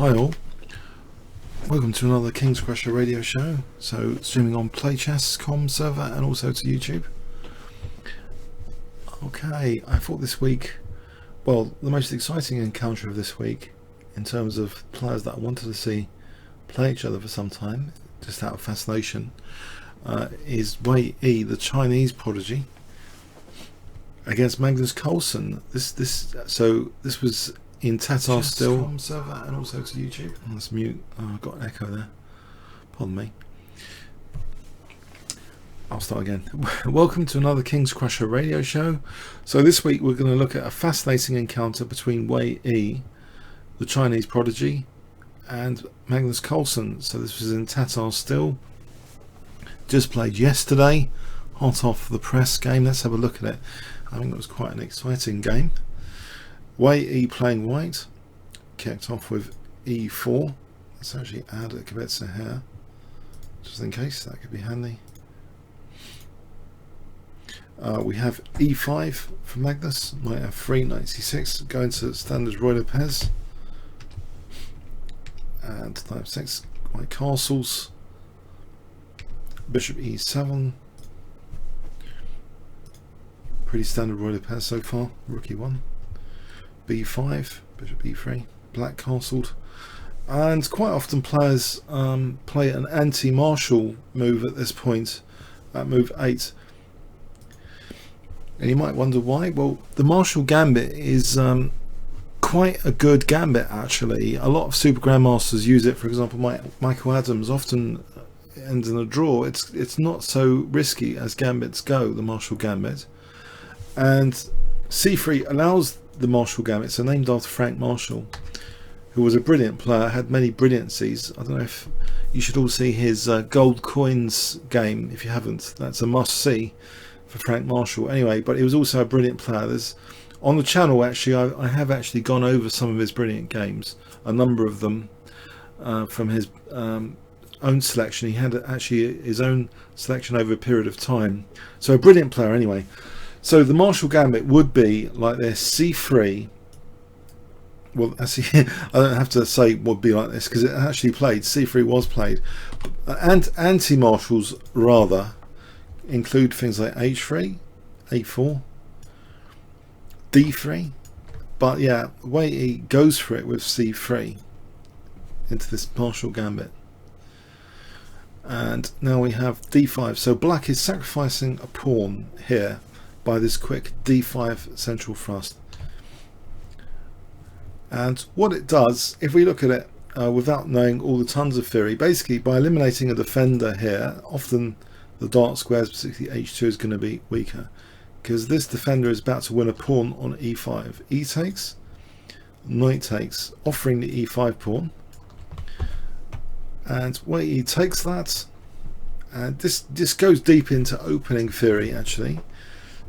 Hi all, welcome to another Kingscrusher radio show. So streaming on playchess.com server and also to YouTube. Okay, I thought this week, well, the most exciting encounter of this week in terms of players that I wanted to see play each other for some time, just out of fascination, is Wei Yi, the Chinese prodigy, against Magnus Carlsen. This was in Tata Steel server and also to YouTube. Let's mute. Oh, I've got an echo there. Pardon me. I'll start again. Welcome to another Kingscrusher radio show. So this week we're going to look at a fascinating encounter between Wei Yi, the Chinese prodigy, and Magnus Carlsen. So this was in Tata Steel. Just played yesterday. Hot off the press game. Let's have a look at it. I think it was quite an exciting game. Wei Yi playing white, kicked off with e4. Let's actually add a Gambit here, just in case, that could be handy. We have e5 for Magnus, knight f3, knight c6, going to standard Roy Lopez, and knight f6, white castles, bishop e7, pretty standard Roy Lopez so far, rookie one. b5, bishop e3, black castled, and quite often players play an anti-martial move at this point, at move 8. And you might wonder why. Well, the martial gambit is quite a good gambit actually. A lot of super grandmasters use it. For example, Michael Adams often ends in a draw. It's not so risky as gambits go, the martial gambit. And c3 allows the Marshall Gambit, so named after Frank Marshall, who was a brilliant player, had many brilliancies. I don't know if you should all see his gold coins game. If you haven't, that's a must see for Frank Marshall. Anyway, but he was also a brilliant player. There's on the channel actually, I have actually gone over some of his brilliant games, a number of them from his own selection. He had actually his own selection over a period of time. So a brilliant player anyway. So the Martial Gambit would be like this: c3. Well, actually, I don't have to say would be like this because it actually played. c3 was played, and anti-martials rather include things like h3, a4, d3. But yeah, Wei Yi goes for it with c3 into this Martial Gambit, and now we have d5. So black is sacrificing a pawn here by this quick d5 central thrust. And what it does, if we look at it without knowing all the tons of theory, basically by eliminating a defender here, often the dark squares, particularly h2, is going to be weaker because this defender is about to win a pawn on e5. E takes, knight takes, offering the e5 pawn, and Wei Yi takes that, and this goes deep into opening theory actually.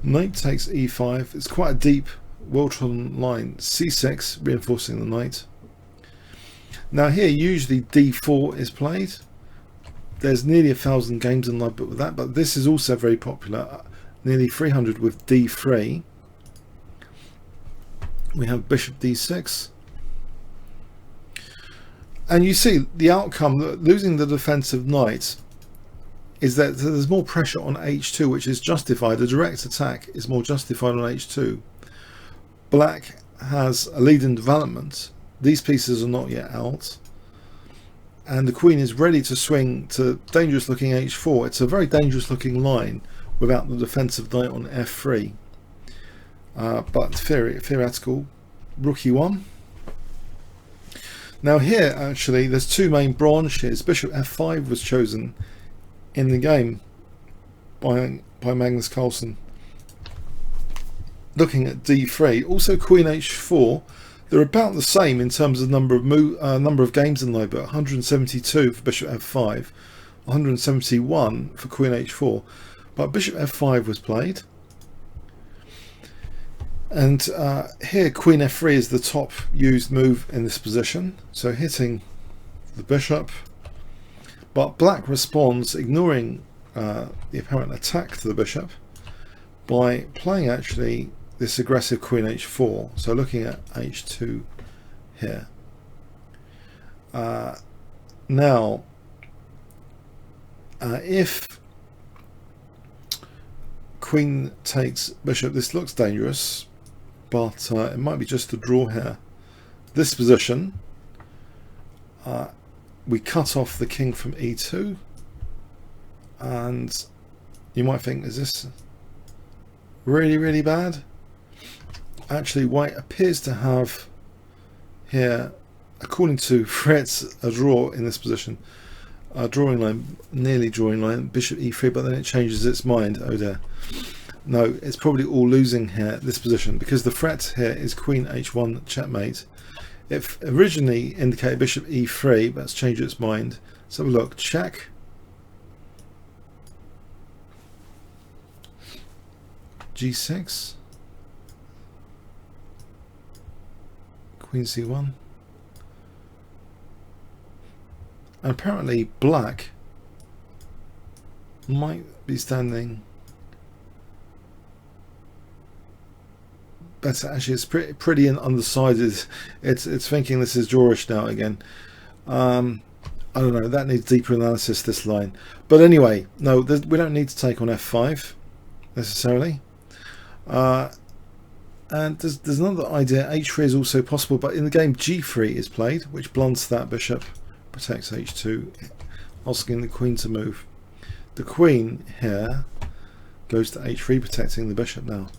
Knight takes e5. It's quite a deep, well-trodden line. c6, reinforcing the knight. Now here, usually d4 is played. There's nearly 1,000 games in live book with that, but this is also very popular. Nearly 300 with d3. We have bishop d6. And you see the outcome, losing the defensive knight, is that there's more pressure on h2, which is justified. A direct attack is more justified on h2. Black has a lead in development. These pieces are not yet out, and the queen is ready to swing to dangerous looking h4. It's a very dangerous looking line without the defensive knight on f3, but theoretical. Rookie one. Now here actually there's two main branches. Bishop f5 was chosen in the game by Magnus Carlsen. Looking at d3, also queen h4. They're about the same in terms of number of games in live, but 172 for bishop f5, 171 for queen h4. But bishop f5 was played, and here queen f3 is the top used move in this position. So hitting the bishop. But black responds, ignoring the apparent attack to the bishop, by playing actually this aggressive queen h4. So looking at h2 here. Now, if queen takes bishop, this looks dangerous, but it might be just a draw here. This position, we cut off the king from e2, and you might think, is this really, really bad? Actually, white appears to have here, according to Fritz, a draw in this position. Drawing line, nearly drawing line, bishop e3, but then it changes its mind. Oh dear. No, it's probably all losing here, this position, because the threat here is queen h1 checkmate. It originally indicated bishop e3, but it's changed its mind. Let's have a look. Check. g6. Queen c1. And apparently black might be standing better. Actually, it's pretty undecided. It's thinking this is drawish now again. I don't know. That needs deeper analysis, this line. But anyway, no, we don't need to take on f5 necessarily. And there's another idea. h3 is also possible, but in the game g3 is played, which blunts that bishop, protects h2, asking the queen to move. The queen here goes to h3, protecting the bishop now.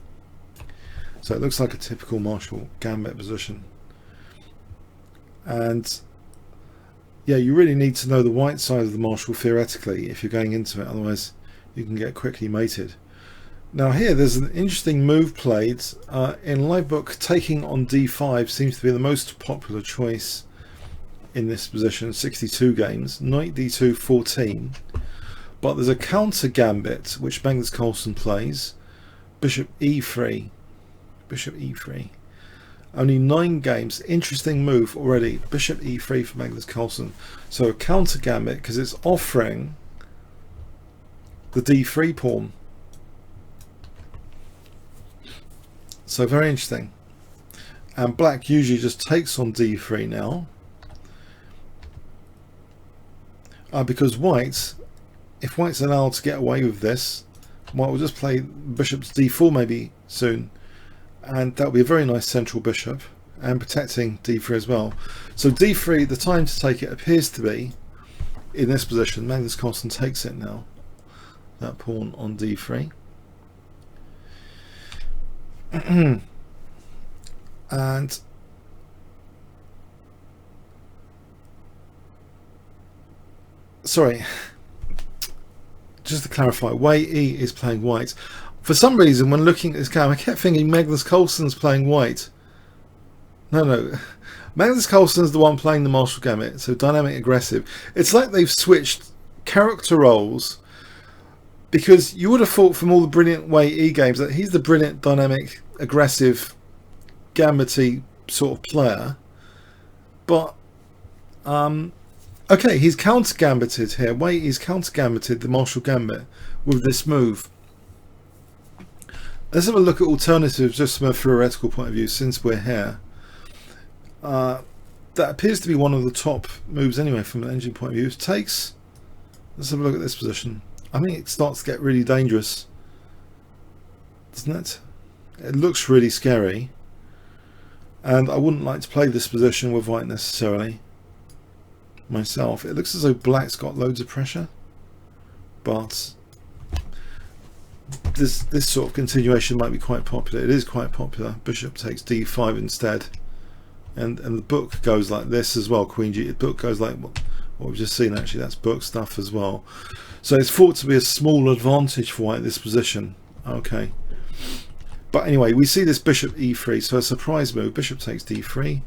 So it looks like a typical Marshall Gambit position. And yeah, you really need to know the white side of the Marshall theoretically if you're going into it, otherwise you can get quickly mated. Now here there's an interesting move played. In Livebook, taking on d5 seems to be the most popular choice in this position, 62 games, knight d2 14. But there's a counter gambit which Magnus Carlsen plays, bishop e3. Bishop e3. Only 9 games. Interesting move already. Bishop e3 for Magnus Carlsen. So a counter gambit because it's offering the d3 pawn. So very interesting. And black usually just takes on d3 now. Because white, if white's allowed to get away with this, white will just play bishop to d4 maybe soon. And that will be a very nice central bishop and protecting d3 as well. So d3, the time to take it appears to be in this position. Magnus Carlsen takes it now, that pawn on d3. And sorry, just to clarify, Wei Yi is playing white. For some reason, when looking at this game, I kept thinking Magnus Carlsen's playing white. No. Magnus Carlsen's the one playing the Marshall Gambit, so dynamic aggressive. It's like they've switched character roles, because you would have thought from all the brilliant Wei Yi games that he's the brilliant, dynamic, aggressive, gambity sort of player. But, okay, he's counter-gambited here. Wei Yi's counter-gambited the Marshall Gambit with this move. Let's have a look at alternatives just from a theoretical point of view, since we're here. That appears to be one of the top moves anyway from an engine point of view. It takes. Let's have a look at this position. I think it starts to get really dangerous, doesn't it? It looks really scary. And I wouldn't like to play this position with white necessarily myself. It looks as though black's got loads of pressure. But this sort of continuation might be quite popular. It is quite popular. Bishop takes d5 instead, and the book goes like this as well. Queen g. The book goes like what we've just seen. Actually, that's book stuff as well. So it's thought to be a small advantage for white this position. Okay, but anyway, we see this bishop e3. So a surprise move. Bishop takes d3.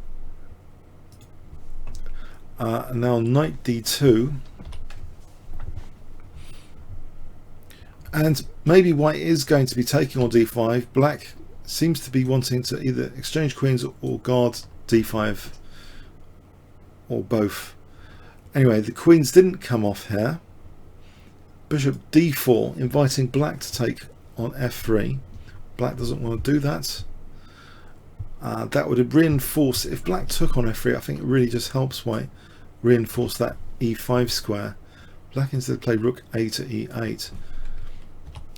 And now knight d2. And maybe white is going to be taking on d5. Black seems to be wanting to either exchange queens or guard d5, or both. Anyway, the queens didn't come off here. Bishop d4, inviting black to take on f3. Black doesn't want to do that. That would reinforce, if black took on f3, I think it really just helps white reinforce that e5 square. Black instead played rook a to e8.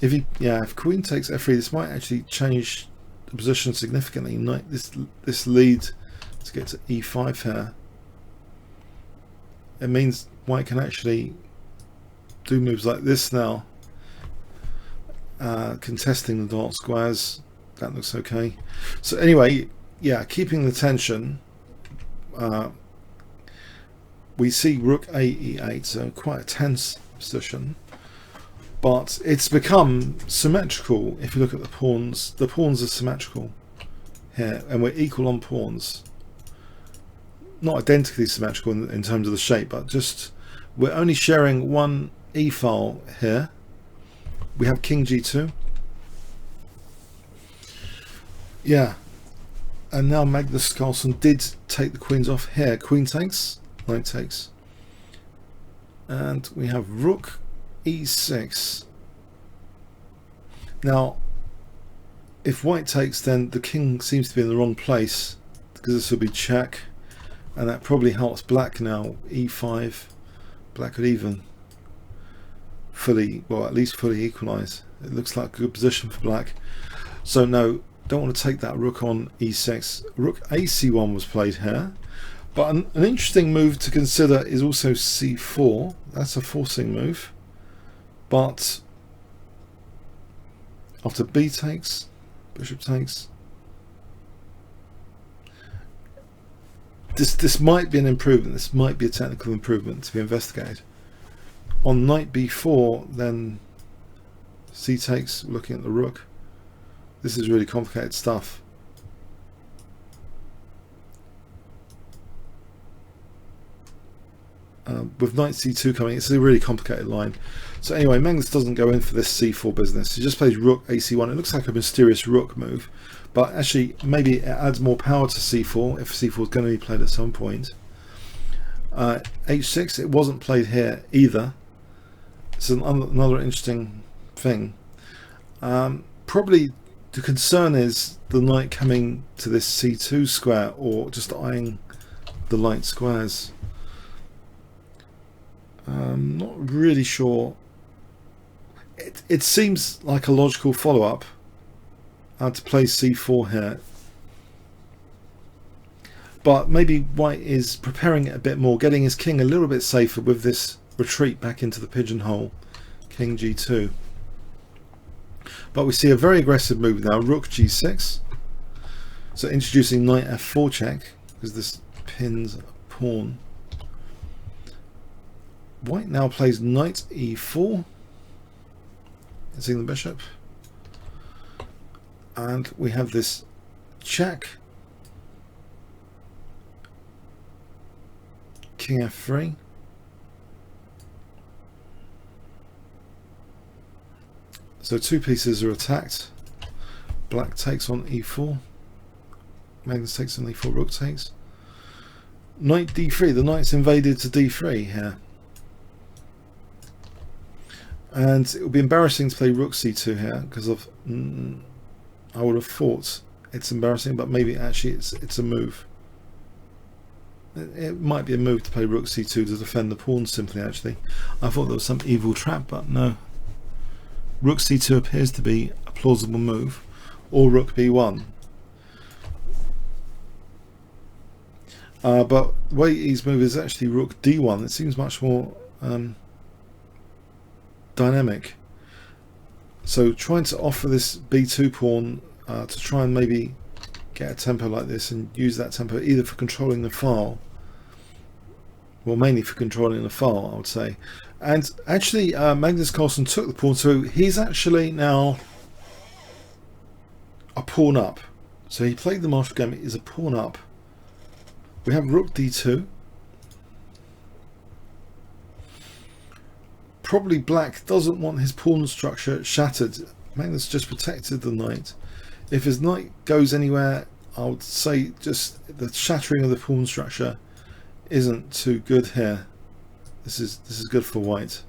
If queen takes f3, this might actually change the position significantly. This lead to get to e5 here. It means white can actually do moves like this now, contesting the dark squares. That looks okay. So anyway, yeah, keeping the tension. We see rook a e8, so quite a tense position. But it's become symmetrical. If you look at the pawns are symmetrical here, and we're equal on pawns. Not identically symmetrical in terms of the shape, but just we're only sharing one e file here. We have king g2. Yeah, and now Magnus Carlsen did take the queens off here. Queen takes, knight takes, and we have rook e6. Now if white takes, then the king seems to be in the wrong place, because this will be check, and that probably helps black now. e5, black could even fully, well, at least fully equalize. It looks like a good position for black. So no, don't want to take that rook on e6. Rook ac1 was played here, but an interesting move to consider is also c4. That's a forcing move. But after b takes, bishop takes, this might be an improvement. This might be a technical improvement to be investigated. On knight b4, then c takes, looking at the rook. This is really complicated stuff. With knight c2 coming, it's a really complicated line. So anyway, Magnus doesn't go in for this c4 business. He just plays rook ac1. It looks like a mysterious rook move, but actually maybe it adds more power to c4 if c4 is going to be played at some point. h6, it wasn't played here either. It's another interesting thing. Probably the concern is the knight coming to this c2 square, or just eyeing the light squares. Not really sure. It seems like a logical follow-up to play c4 here, but maybe white is preparing it a bit more, getting his king a little bit safer with this retreat back into the pigeonhole, king g2. But we see a very aggressive move now, rook g6. So introducing knight f4 check, because this pins a pawn. White now plays knight e4, hitting the bishop, and we have this check, king f3, so two pieces are attacked. Black takes on e4, Magnus takes on e4, rook takes, knight d3, the knight's invaded to d3 here. And it would be embarrassing to play rook c2 here, because of I would have thought it's embarrassing, but maybe actually it's a move. It might be a move to play rook c2 to defend the pawn simply. Actually, I thought there was some evil trap, but no. Rook c2 appears to be a plausible move, or rook b1. But Wei Yi's move is actually rook d1. It seems much more dynamic. So trying to offer this b2 pawn to try and maybe get a tempo like this and use that tempo either for controlling the file, well, mainly for controlling the file, I would say. And actually Magnus Carlsen took the pawn, so he's actually now a pawn up. So he played the Marshall Gambit, is a pawn up. We have rook d2. Probably black doesn't want his pawn structure shattered. Magnus just protected the knight. If his knight goes anywhere, I would say just the shattering of the pawn structure isn't too good here. This is good for white.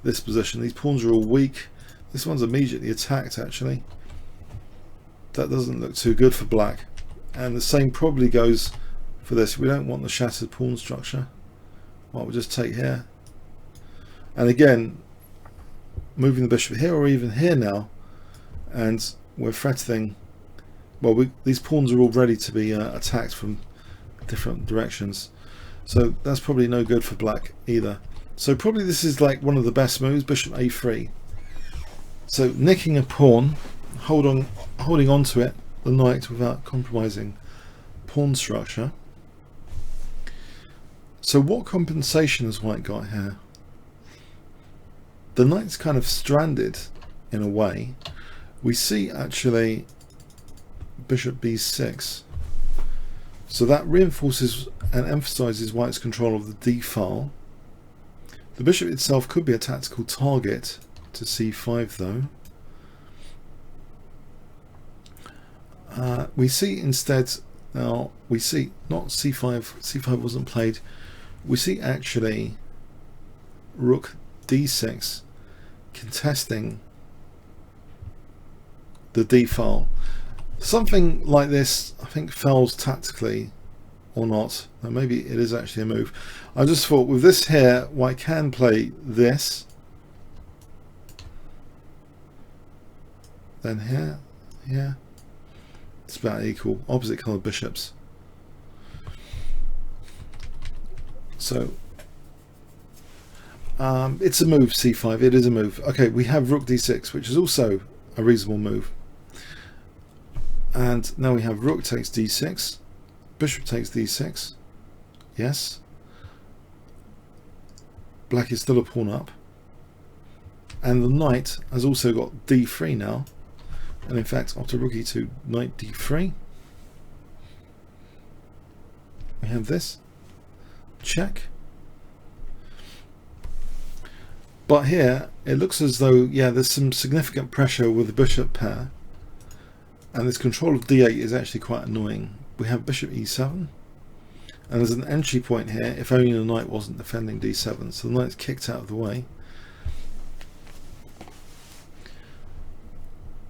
This position, these pawns are all weak. This one's immediately attacked actually. That doesn't look too good for black. And the same probably goes for this. We don't want the shattered pawn structure. Well, we'll just take here. And again, moving the bishop here or even here now, and we're threatening. Well, these pawns are all ready to be attacked from different directions. So that's probably no good for black either. So probably this is like one of the best moves, bishop a3. So nicking a pawn, holding on to it, the knight, without compromising pawn structure. So what compensation has white got here? The knight's kind of stranded in a way. We see actually bishop b6. So that reinforces and emphasizes white's control of the d file. The bishop itself could be a tactical target to c5 though. We see instead, now we see not c5 wasn't played, we see actually rook d6 contesting the d file. Something like this I think fails tactically or not. Now maybe it is actually a move. I just thought with this here, white can play this, then here, here. It's about equal, opposite coloured bishops. So it's a move, c5. It is a move. Okay, we have rook d6, which is also a reasonable move. And now we have rook takes d6, bishop takes d6. Yes. Black is still a pawn up. And the knight has also got d3 now. And in fact, after rook e2, knight d3. We have this. Check. But here, it looks as though, yeah, there's some significant pressure with the bishop pair. And this control of d8 is actually quite annoying. We have bishop e7. And there's an entry point here, if only the knight wasn't defending d7. So the knight's kicked out of the way.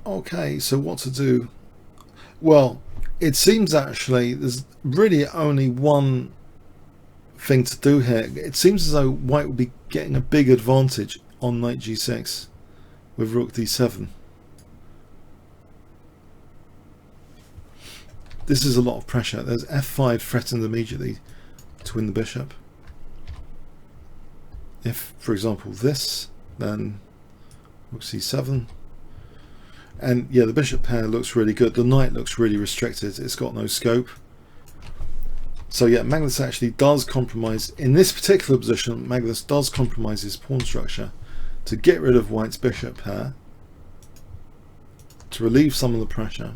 Okay, so what to do? Well, it seems actually there's really only one thing to do here. It seems as though white would be getting a big advantage on knight g6 with rook d7. This is a lot of pressure. There's f5 threatened immediately to win the bishop. If, for example, this, then rook c7. And yeah, the bishop pair looks really good. The knight looks really restricted. It's got no scope. So yeah, Magnus actually does compromise. In this particular position, Magnus does compromise his pawn structure to get rid of white's bishop pair, to relieve some of the pressure.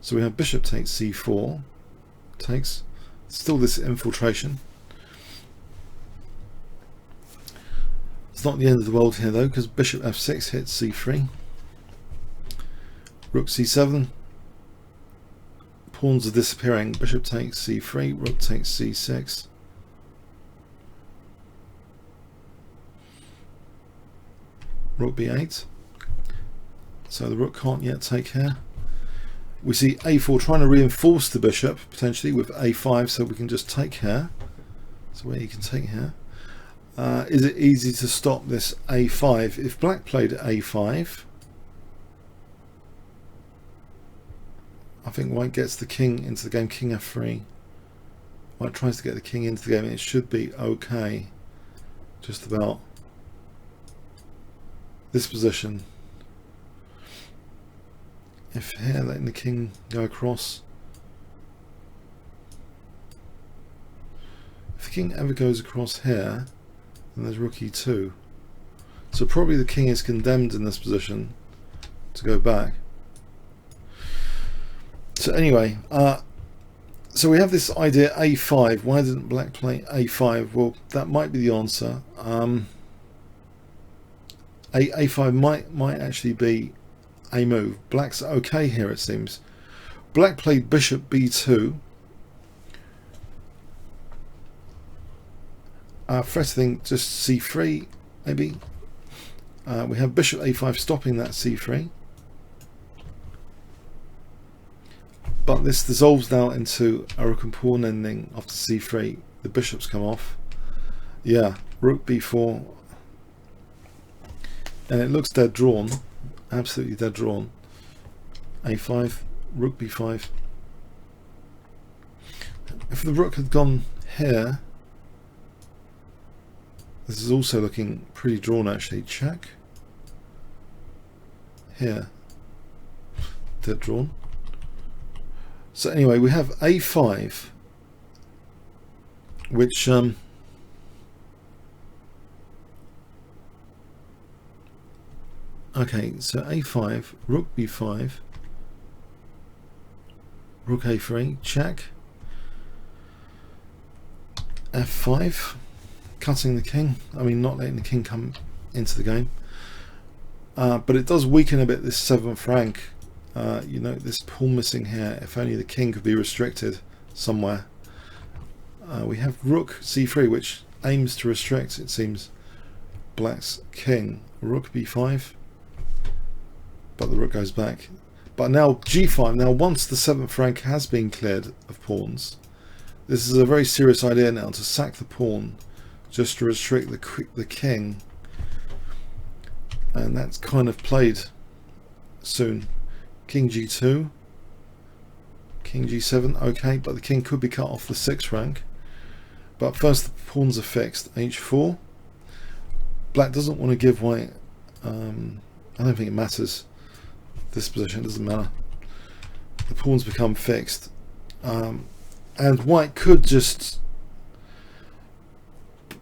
So we have bishop takes c4, takes, still this infiltration. It's not the end of the world here though, because bishop f6 hits c3. Rook c7, pawns are disappearing, bishop takes c3, rook takes c6. Rook b8, so the rook can't yet take here. We see a4 trying to reinforce the bishop potentially with a5, so we can just take here. So where you can take here. Is it easy to stop this a5? If black played a5, I think white gets the king into the game, king f3. White tries to get the king into the game and it should be okay. Just about this position. If here, letting the king go across. If the king ever goes across here, then there's rook e2. So probably the king is condemned in this position to go back. So anyway, so we have this idea a5. Why didn't black play a5? Well, that might be the answer. A5 might actually be a move. Black's okay here, it seems. Black played bishop b2, threatening just c3 maybe. We have bishop a5 stopping that c3, but this dissolves now into a rook and pawn ending after c3. The bishops come off. Yeah, rook b4, and it looks dead drawn, absolutely dead drawn. a5, rook b5. If the rook had gone here, this is also looking pretty drawn actually. Check. Here, dead drawn. So anyway, we have a5, which okay, so a5, rook b5, rook a3, check. f5, cutting the king. I mean, not letting the king come into the game. But it does weaken a bit this 7th rank. You know, this pawn missing here. If only the king could be restricted somewhere. We have rook c3, which aims to restrict, it seems, black's king. Rook b5, but the rook goes back. But now g5. Now, once the 7th rank has been cleared of pawns, this is a very serious idea now, to sack the pawn just to restrict the king. And that's kind of played soon. King g2, king g7, okay, but the king could be cut off the 6th rank. But first the pawns are fixed. h4. Black doesn't want to give white. I don't think it matters. This position doesn't matter. The pawns become fixed. And white could just...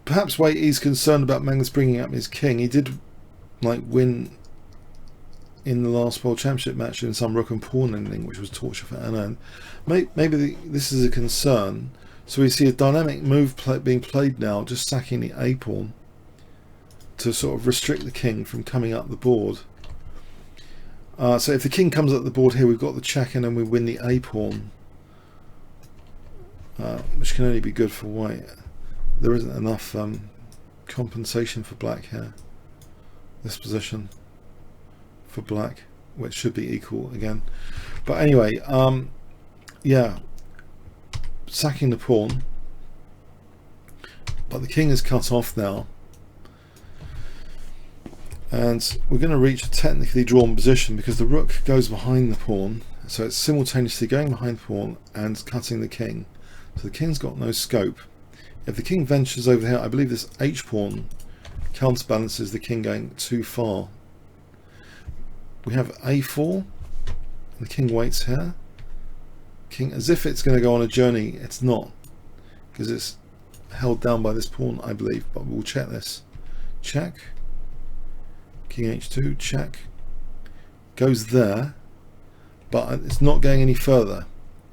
Perhaps Wei Yi's concerned about Magnus bringing up his king. He did like win in the last World Championship match in some rook and pawn ending, which was torture for Anna. Maybe this is a concern. So we see a dynamic move being played now, just sacking the a pawn to sort of restrict the king from coming up the board. So if the king comes up the board here, we've got the check, and then we win the a pawn, which can only be good for white. There isn't enough compensation for black here. This position for black, which should be equal again. But anyway, yeah, sacking the pawn, but the king is cut off now, and we're going to reach a technically drawn position because the rook goes behind the pawn, so it's simultaneously going behind the pawn and cutting the king. So the king's got no scope. If the king ventures over here, I believe this h pawn counterbalances the king going too far. We have a4, and the king waits here. King, as if it's going to go on a journey, it's not, because it's held down by this pawn, I believe, but we'll check this. Check. King h2, check. Goes there, but it's not going any further.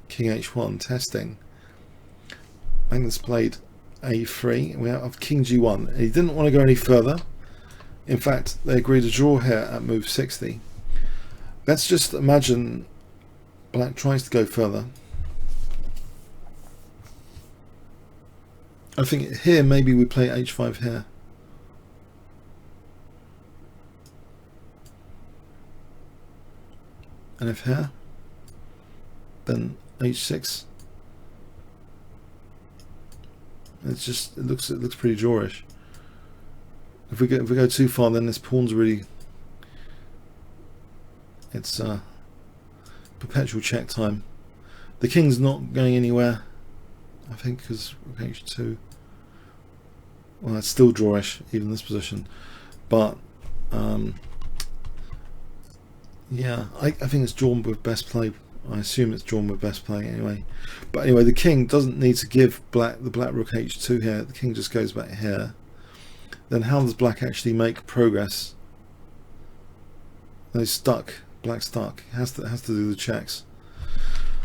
King h1, testing. Magnus played a3, and we have king g1. And he didn't want to go any further. In fact, they agreed to draw here at move 60. Let's just imagine black tries to go further. I think here maybe we play h5 here. And if here, then h6. It looks pretty drawish. If we go too far, then this pawn's really, it's perpetual check time. The king's not going anywhere, I think, because rook h2. Well, it's still drawish, even this position. But yeah, I think it's drawn with best play. I assume it's drawn with best play anyway. But anyway, the king doesn't need to give black the black rook h2 here. The king just goes back here. Then how does black actually make progress? No, he's stuck. Black's stuck. Has to do the checks.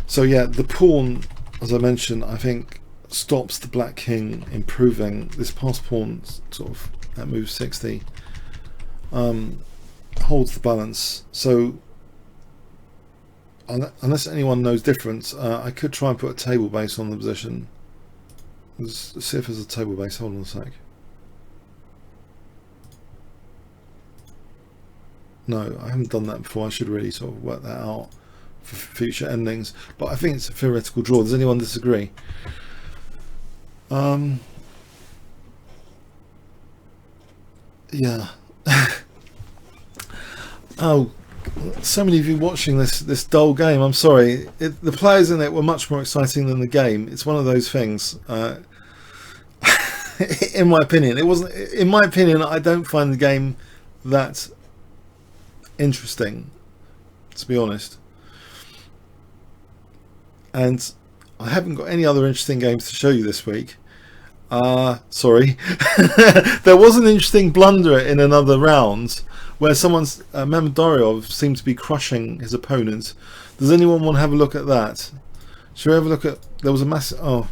So yeah, the pawn, as I mentioned, I think stops the black king improving. This passed pawn sort of at move 60 holds the balance. So unless anyone knows different, I could try and put a table base on the position. Let's see if there's a table base. Hold on a sec. No, I haven't done that before. I should really sort of work that out for future endings. But I think it's a theoretical draw. Does anyone disagree? Yeah. Oh, so many of you watching this dull game. I'm sorry. The players in it were much more exciting than the game. It's one of those things. In my opinion, it wasn't. In my opinion, I don't find the game that interesting, to be honest. And I haven't got any other interesting games to show you this week. Sorry. There was an interesting blunder in another round where someone's Mamadoriov seemed to be crushing his opponent. Does anyone want to have a look at that? Shall we have a look at... There was a massive... Oh,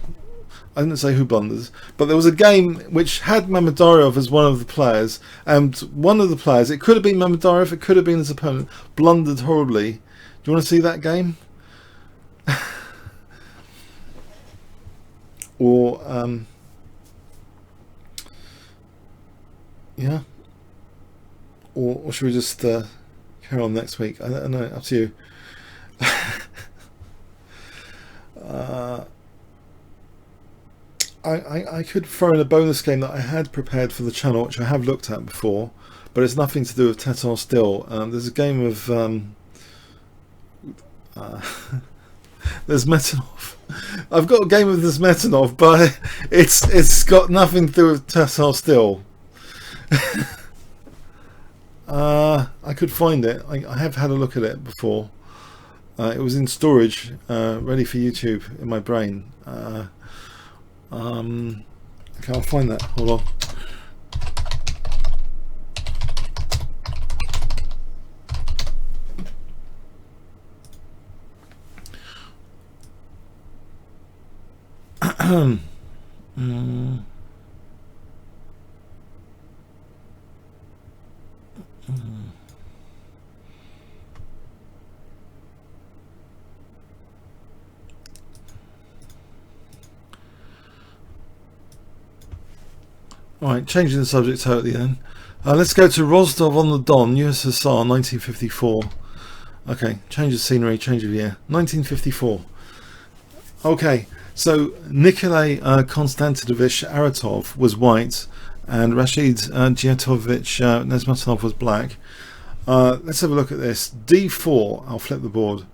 I didn't say who blunders, but there was a game which had Mamadoriov as one of the players, and one of the players, it could have been Mamadoriov, it could have been his opponent, blundered horribly. Do you want to see that game? Or yeah, or should we just carry on next week? I don't know, up to you. I could throw in a bonus game that I had prepared for the channel, which I have looked at before, but it's nothing to do with Tata Steel. There's a game of there's Metanov. I've got a game of this Metanov, but it's got nothing to do with Tata Steel. I could find it. I have had a look at it before. It was in storage, ready for YouTube in my brain. Okay, I'll find that. Hold on. Alright, changing the subject totally then. Let's go to Rostov on the Don, USSR, 1954. Okay, change of scenery, change of year. 1954. Okay, so Nikolai Konstantinovich Aratov was white, and Rashid Giatovich Nesmatonov was black. Let's have a look at this. D4, I'll flip the board.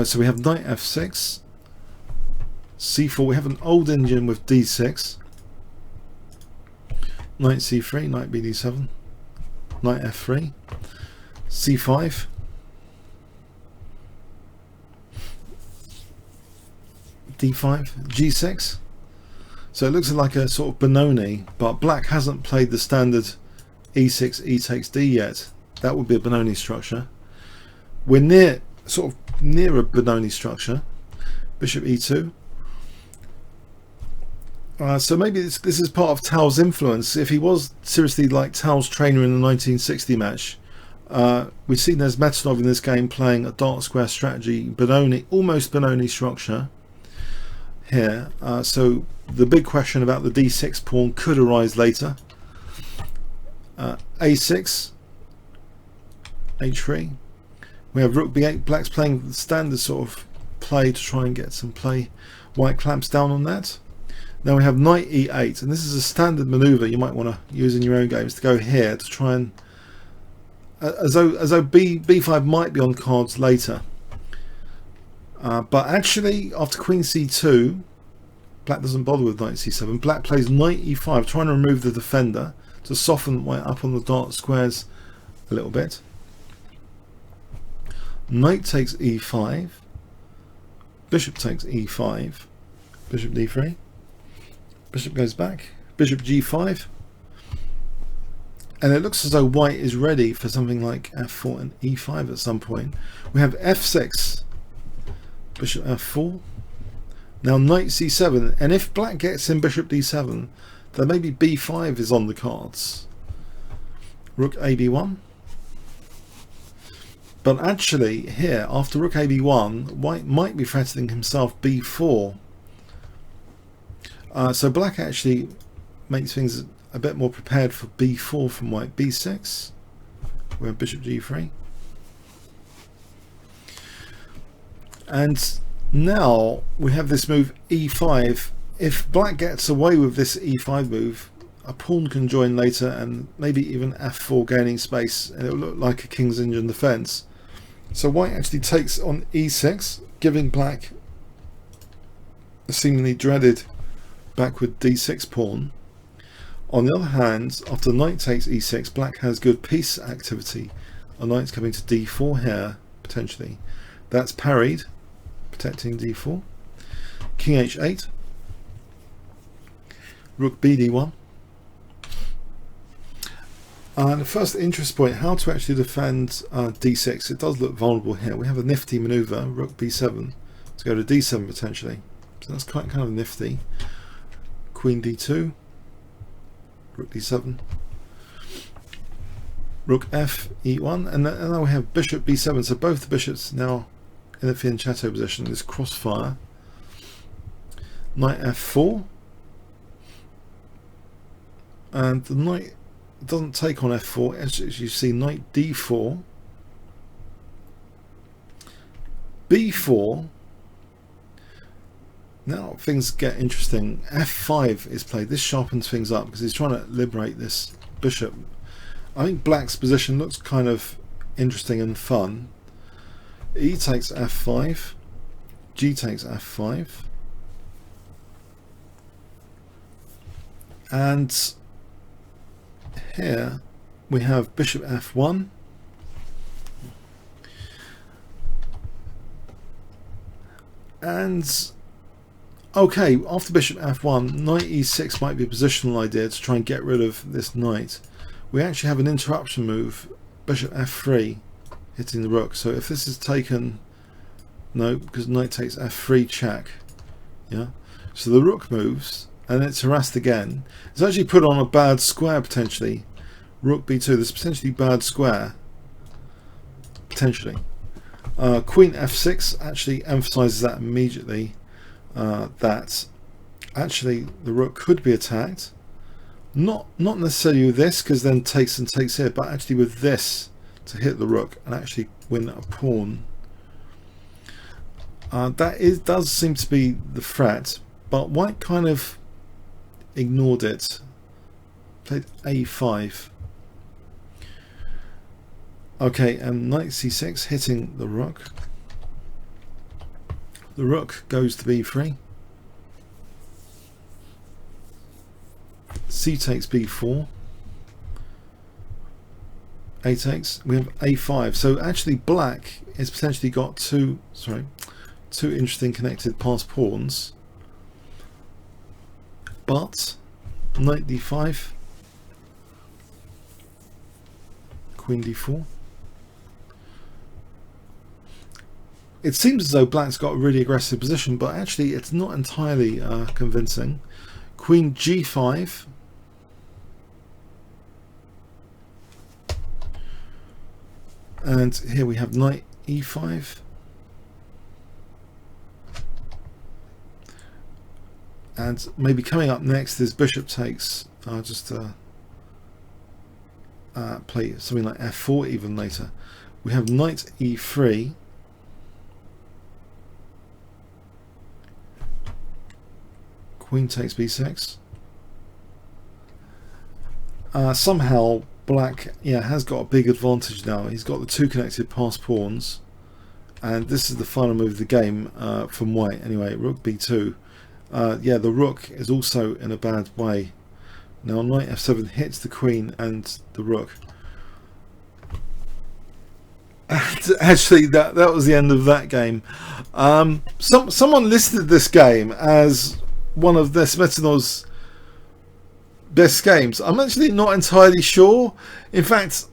So we have knight f6, c4, we have an old Indian with d6, knight c3, knight bd7, knight f3, c5, d5, g6. So it looks like a sort of Benoni, but black hasn't played the standard e6, e takes d yet. That would be a Benoni structure. We're near, sort of near a Benoni structure. Bishop e2. So maybe this is part of Tao's influence. If he was seriously like Tao's trainer in the 1960 match, we've seen Nesmetonov in this game playing a dark square strategy, Benoni, almost Benoni structure here. So the big question about the d6 pawn could arise later. a6, h3. We have rook b8. Black's playing the standard sort of play to try and get some play. White clamps down on that. Now we have knight e8, and this is a standard maneuver you might want to use in your own games, to go here to try and as though b5 might be on cards later. But actually, after queen c2, black doesn't bother with knight c7. Black plays knight e5, trying to remove the defender to soften white up on the dark squares a little bit. Knight takes e5, bishop takes e5, bishop d3, bishop goes back, bishop g5, and it looks as though white is ready for something like f4 and e5 at some point. We have f6, bishop f4, now knight c7, and if black gets in bishop d7, then maybe b5 is on the cards. Rook ab1. But actually here, after rook ab1, white might be threatening himself b4. So black actually makes things a bit more prepared for b4 from white. b6, we have bishop g3. And now we have this move e5. if black gets away with this e5 move, a pawn can join later and maybe even f4 gaining space, and it will look like a king's Indian defense. So white actually takes on e6, giving black a seemingly dreaded backward d6 pawn. On the other hand, after knight takes e6, black has good piece activity. A knight's coming to d4 here, potentially. That's parried, protecting d4. King h8. Rook bd1. And the first interest point, how to actually defend d6. It does look vulnerable here. We have a nifty maneuver, rook b7, to go to d7 potentially. So that's quite kind of nifty. Queen d2, rook d7, rook f e1, and now we have bishop b7. So both the bishops now in the fianchetto position. This crossfire. Knight f4, and the knight doesn't take on f4. As you see, knight d4, b4. Now things get interesting. f5 is played. This sharpens things up because he's trying to liberate this bishop. I think black's position looks kind of interesting and fun. E takes f5, g takes f5, and here we have bishop f1, and okay, after bishop f1, knight e6 might be a positional idea to try and get rid of this knight. We actually have an interruption move, bishop f3, hitting the rook. So if this is taken, no, because knight takes f3 check. Yeah, so the rook moves and it's harassed again. It's actually put on a bad square potentially. Rook b2, this potentially bad square potentially. Queen f6 actually emphasizes that immediately, that actually the rook could be attacked, not necessarily with this, because then takes and takes here, but actually with this to hit the rook and actually win a pawn. Does seem to be the threat, but white kind of ignored it. Played a5. Okay, and knight c6 hitting the rook. The rook goes to b3. C takes b4. A takes. We have a5. So actually black has potentially got two interesting connected passed pawns. But knight d5, queen d4. It seems as though black's got a really aggressive position, but actually it's not entirely convincing. Queen g5. And here we have knight e5. And maybe coming up next is bishop takes. I'll just play something like f4 even later. We have knight e3. Queen takes b6. Somehow black has got a big advantage now. He's got the two connected passed pawns, and this is the final move of the game from white anyway. Rook b2. The rook is also in a bad way. Now knight f7 hits the queen and the rook. And actually that was the end of that game. Someone listed this game as one of the Smetano's best games. I'm actually not entirely sure. In fact,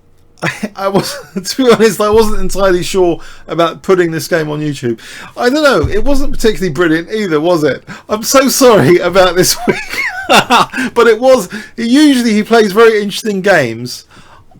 I was, to be honest, I wasn't entirely sure about putting this game on YouTube. I don't know, it wasn't particularly brilliant either, was it? I'm so sorry about this week. But it was. Usually he plays very interesting games.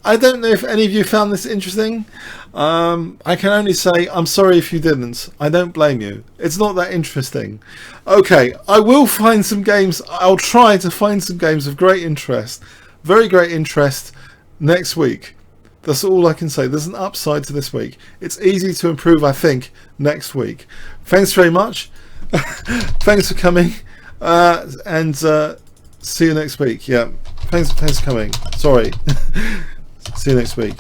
I don't know if any of you found this interesting. I can only say I'm sorry if you didn't. I don't blame you. It's not that interesting. Okay, I will find some games. I'll try to find some games of great interest, very great interest, next week. That's all I can say. There's an upside to this week. It's easy to improve, I think, next week. Thanks very much. Thanks for coming. And see you next week. Yeah, thanks for coming. Sorry. See you next week.